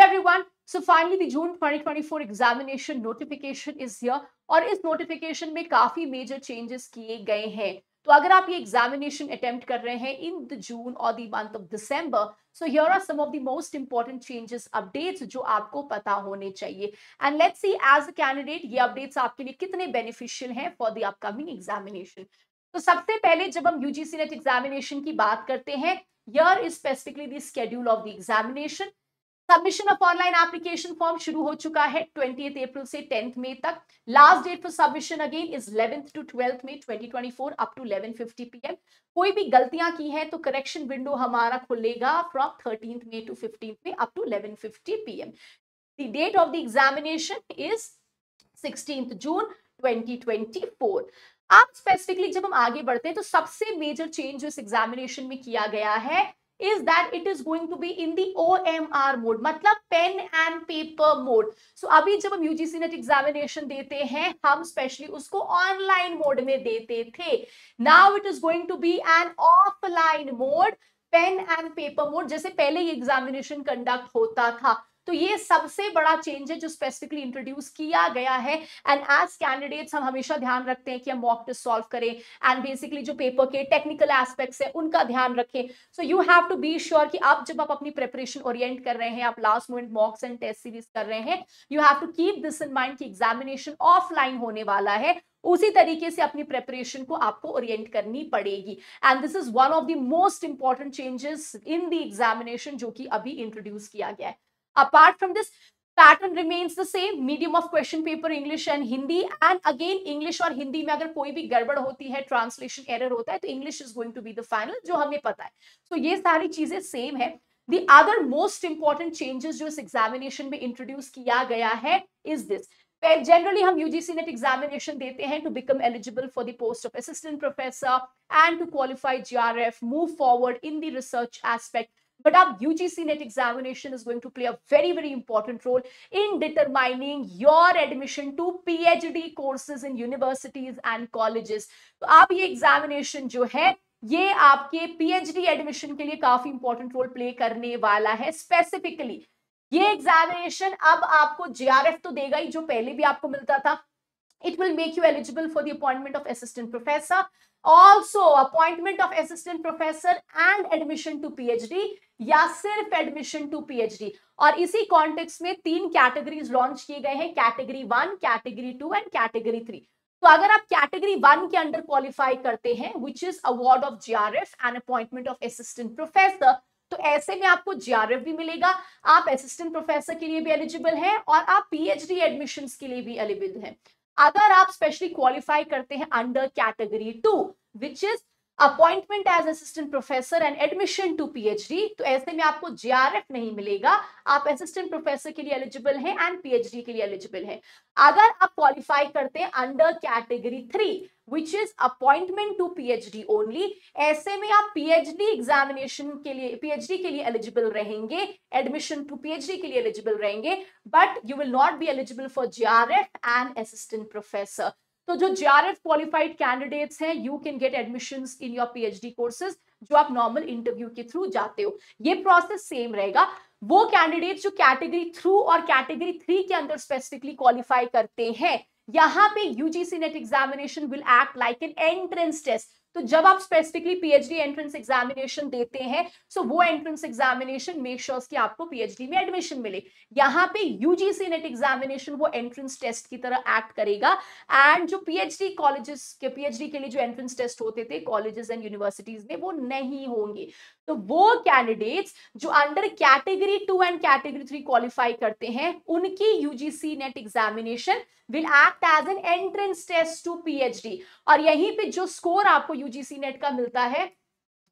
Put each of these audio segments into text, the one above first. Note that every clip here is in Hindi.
everyone. So finally the June 2024 examination notification is here और इस नोटिफिकेशन में काफी मेजर चेंजेस किए गए हैं. तो अगर आप ये एग्जामिनेशन अटेम्प्ट कर रहे हैं इन द जून और the month of December, so here are some of the most important changes updates जो आपको पता होने चाहिए. And let's see as a candidate ये अपडेट्स आपके लिए कितने बेनिफिशियल हैं फॉर द अपकमिंग एग्जामिनेशन. तो सबसे पहले जब हम यूजीसी नेट एग्जामिनेशन की बात करते हैं, here is specifically the schedule of the examination. Submission of online application form शुरू हो चुका है 20 अप्रैल से 10 मई तक. Last date for submission again is 11th to 12th May 2024 up to 11:50 PM. कोई भी गलतियां की हैं तो करेक्शन विंडो हमारा खुलेगा from 13th May to 15th May up to 11:50 PM. The date of the examination is 16th June 2024. आप स्पेसिफिकली जब हम आगे बढ़ते हैं तो सबसे मेजर चेंज जो इस एग्जामिनेशन में किया गया है is that it is going to be in the OMR mode, मतलब पेन एंड पेपर मोड. सो अभी जब हम यूजीसी नेट एग्जामिनेशन देते हैं हम स्पेशली उसको ऑनलाइन मोड में देते थे. Now it is going to be an offline mode, pen and paper mode, जैसे पहले ये एग्जामिनेशन कंडक्ट होता था. तो ये सबसे बड़ा चेंज है जो स्पेसिफिकली इंट्रोड्यूस किया गया है. एंड एज कैंडिडेट्स हम हमेशा ध्यान रखते हैं कि हम मॉक टेस्ट सॉल्व करें एंड बेसिकली जो पेपर के टेक्निकल एस्पेक्ट्स है उनका ध्यान रखें. So you have to be sure कि आप जब आप अपनी प्रिपरेशन ओरिएंट कर रहे हैं, आप last moment mocks and test series कर रहे हैं, you have to keep this in mind कि एग्जामिनेशन ऑफलाइन होने वाला है. उसी तरीके से अपनी प्रिपरेशन को आपको ओरिएंट करनी पड़ेगी. And this is one of the most important changes in the examination जो कि अभी इंट्रोड्यूस किया गया है. Apart from this, pattern remains the same. Medium of question paper English and Hindi. And again English और हिंदी में अगर कोई भी गड़बड़ होती है, ट्रांसलेशन एरर होता है, तो English is going to be the final, जो हमें पता है. So ये सारी चीजें सेम है. The other most important changes जो इस एग्जामिनेशन में इंट्रोड्यूस किया गया है is this. जनरली हम यूजीसी नेट एग्जामिनेशन देते हैं to become eligible for the post of assistant professor and to qualify JRF, move forward in the research aspect. But अब UGC NET examination is going to play a very, very important role in determining your admission to PhD courses in universities and colleges. तो अब ये examination जो है ये आपके PhD admission के लिए काफी important role play करने वाला है. Specifically ये examination अब आपको JRF तो देगा ही, जो पहले भी आपको मिलता था. It will make you eligible for the appointment of assistant professor, also appointment of assistant professor and admission to PhD या सिर्फ admission to PhD. और इसी कॉन्टेक्स्ट में 3 कैटेगरीज लॉन्च किए गए हैं, कैटेगरी 1, कैटेगरी 2 एंड कैटेगरी 3. तो अगर आप कैटेगरी 1 के अंडर क्वालिफाई करते हैं which is award of GRF and appointment of assistant professor, तो ऐसे में आपको जीआरएफ भी मिलेगा, आप असिस्टेंट प्रोफेसर के लिए भी एलिजिबल हैं और आप पीएचडी एडमिशंस के लिए भी एलिजिबल हैं. अगर आप स्पेशली क्वालिफाई करते हैं under category 2 which is appointment as assistant professor and admission to PhD, तो ऐसे में आपको जीआरएफ नहीं मिलेगा, आप असिस्टेंट प्रोफेसर के लिए एलिजिबल हैं एंड पीएचडी के लिए एलिजिबल हैं. अगर आप क्वालिफाई करते हैं under category 3 which is appointment to PhD only, ऐसे में आप PhD एग्जामिनेशन के लिए, PhD के लिए एलिजिबल रहेंगे, एडमिशन टू PhD के लिए एलिजिबल रहेंगे, but you will not be eligible for GRF and assistant professor. तो जो जीआरएफ क्वालिफाइड कैंडिडेट्स हैं, you can get admissions in your PhD courses जो आप नॉर्मल इंटरव्यू के थ्रू जाते हो. ये प्रोसेस सेम रहेगा. वो कैंडिडेट्स जो कैटेगरी 2 और कैटेगरी 3 के अंदर स्पेसिफिकली क्वालिफाई करते हैं, यहाँ पे UGC NET examination will act like an entrance test. तो जब आप स्पेसिफिकली पीएचडी एंट्रेंस एग्जामिनेशन देते हैं, सो वो एंट्रेंस एग्जामिनेशन मेक श्योर कि आपको पीएचडी में एडमिशन मिले. यहाँ पे यूजीसी नेट एग्जामिनेशन वो एंट्रेंस टेस्ट की तरह एक्ट करेगा. एंड जो पीएचडी कॉलेजेस के पीएचडी के लिए जो एंट्रेंस टेस्ट होते थे कॉलेजेस एंड यूनिवर्सिटीज में, वो नहीं होंगे. तो वो कैंडिडेट्स जो under category 2 and category 3 qualify करते हैं, उनकी UGC NET examination will act as an entrance test to PhD. और यहीं पे जो स्कोर आपको यूजीसी नेट का मिलता है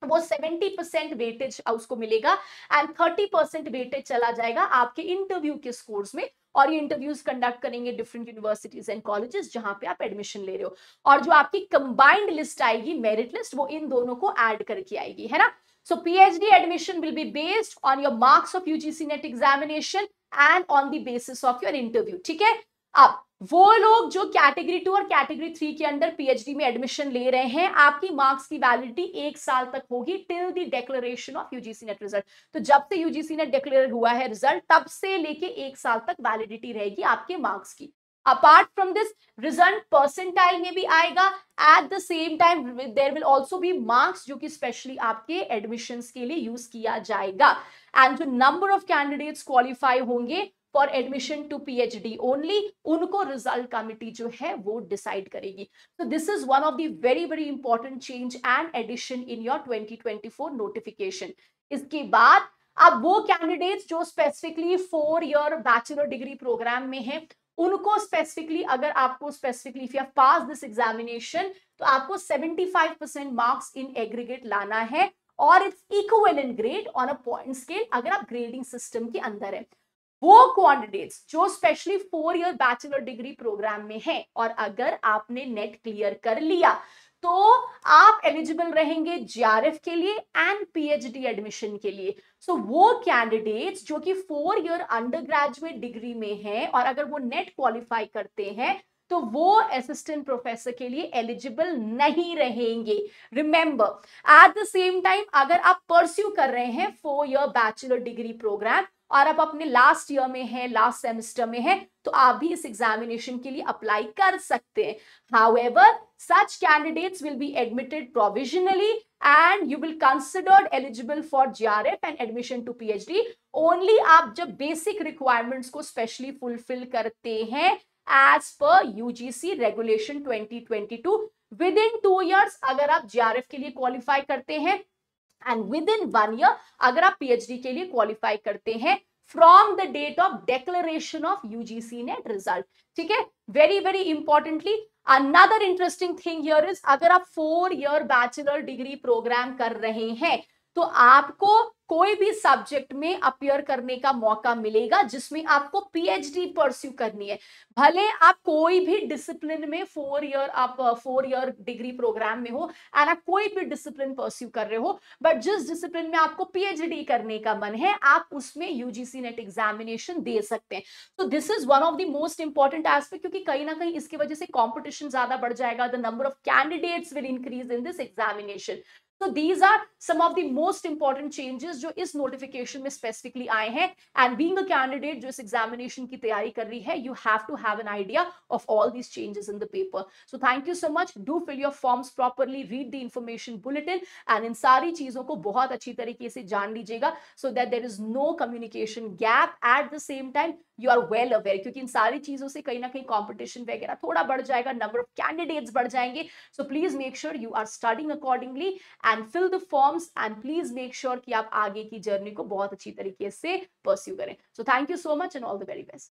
वो 70% वेटेज उसको मिलेगा एंड 30% वेटेज चला जाएगा आपके इंटरव्यू के स्कोर्स में. और ये इंटरव्यूज कंडक्ट करेंगे डिफरेंट यूनिवर्सिटीज एंड कॉलेजेस जहां पे आप एडमिशन ले रहे हो. और जो आपकी कंबाइंड लिस्ट आएगी, मेरिट लिस्ट, वो इन दोनों को ऐड करके आएगी, है ना. So PhD admission will be based on your marks of UGC NET examination and on the basis of your interview. ठीक है. अब वो लोग जो कैटेगरी 2 और कैटेगरी 3 के अंडर पीएचडी में एडमिशन ले रहे हैं, आपकी मार्क्स की वैलिडिटी 1 साल तक होगी till the declaration of UGC NET result. तो जब से यूजीसी नेट डिक्लेयर हुआ है रिजल्ट, तब से लेके 1 साल तक वैलिडिटी रहेगी आपके मार्क्स की। Apart from this, result percentile में भी आएगा। At the same time there will also be marks जो कि स्पेशली आपके एडमिशंस के लिए यूज किया जाएगा। एंड जो नंबर ऑफ कैंडिडेट्स क्वालिफाई होंगे for admission to PhD only, उनको रिजल्ट कमिटी जो है वो डिसाइड करेगी। तो this is one of the very very important change and addition in your 2024 notification. इसके बाद अब वो कैंडिडेट्स जो specifically 4 year bachelor degree programme में है, उनको स्पेसिफिकली, अगर आपको specifically if you have pass this examination, तो आपको 75% मार्क्स इन एग्रीगेट लाना है और its equivalent grade on a point scale अगर आप ग्रेडिंग सिस्टम के अंदर है। वो कैंडिडेट्स जो specially 4 year bachelor degree programme में है और अगर आपने नेट क्लियर कर लिया, तो आप एलिजिबल रहेंगे जीआरएफ के लिए एंड पीएचडी एडमिशन के लिए। सो वो कैंडिडेट्स जो कि 4 ईयर अंडर ग्रेजुएट डिग्री में है और अगर वो नेट क्वालिफाई करते हैं, तो वो असिस्टेंट प्रोफेसर के लिए एलिजिबल नहीं रहेंगे। Remember, eight the same time अगर आप परस्यू कर रहे हैं 4 ईयर बैचलर डिग्री प्रोग्राम और आप अपने लास्ट ईयर में है, लास्ट सेमेस्टर में है, तो आप भी इस एग्जामिनेशन के लिए अप्लाई कर सकते हैं। However, such candidates will be admitted provisionally and you will considered eligible for GRF and admission to PhD only आप जब बेसिक रिक्वायरमेंट्स को स्पेशली फुलफिल करते हैं एज पर UGC regulation 2022 within 2 years अगर आप जीआरएफ के लिए क्वालिफाई करते हैं एंड विद इन 1 ईयर अगर आप पीएचडी के लिए क्वालिफाई करते हैं from the date of declaration of UGC NET result. ठीक है, very very importantly another interesting thing here is, अगर आप 4 ईयर बैचलर डिग्री प्रोग्राम कर रहे हैं, तो आपको कोई भी सब्जेक्ट में अपियर करने का मौका मिलेगा जिसमें आपको पीएचडी परस्यू करनी है। भले आप कोई भी डिसिप्लिन में 4 ईयर डिग्री प्रोग्राम में हो एंड आप कोई भी डिसिप्लिन परस्यू कर रहे हो, बट जिस डिसिप्लिन में आपको पीएचडी करने का मन है, आप उसमें यूजीसी नेट एग्जामिनेशन दे सकते हैं। तो this is one of the most important aspect, क्योंकि कहीं ना कहीं इसकी वजह से कॉम्पिटिशन ज्यादा बढ़ जाएगा, the number of candidates will increase in this examination. So these are some of the most important changes जो इस नोटिफिकेशन में स्पेसिफिकली आए हैं। एंड बीइंग अ कैंडिडेट जो इस एग्जामिनेशन की तैयारी कर रही है, you have to have an idea of all these changes in the paper. So thank you so much, do fill your forms properly, read the information bulletin and इन सारी चीजों को बहुत अच्छी तरीके से जान लीजिएगा so that there is no communication gap. At the same time you are well aware, क्योंकि इन सारी चीजों से कहीं ना कहीं कॉम्पिटिशन वगैरह थोड़ा बढ़ जाएगा, नंबर ऑफ कैंडिडेट्स बढ़ जाएंगे। So please make sure you are studying accordingly and fill the forms and please make sure कि आप आगे की जर्नी को बहुत अच्छी तरीके से परस्यू करें। सो thank you so much and all the very best.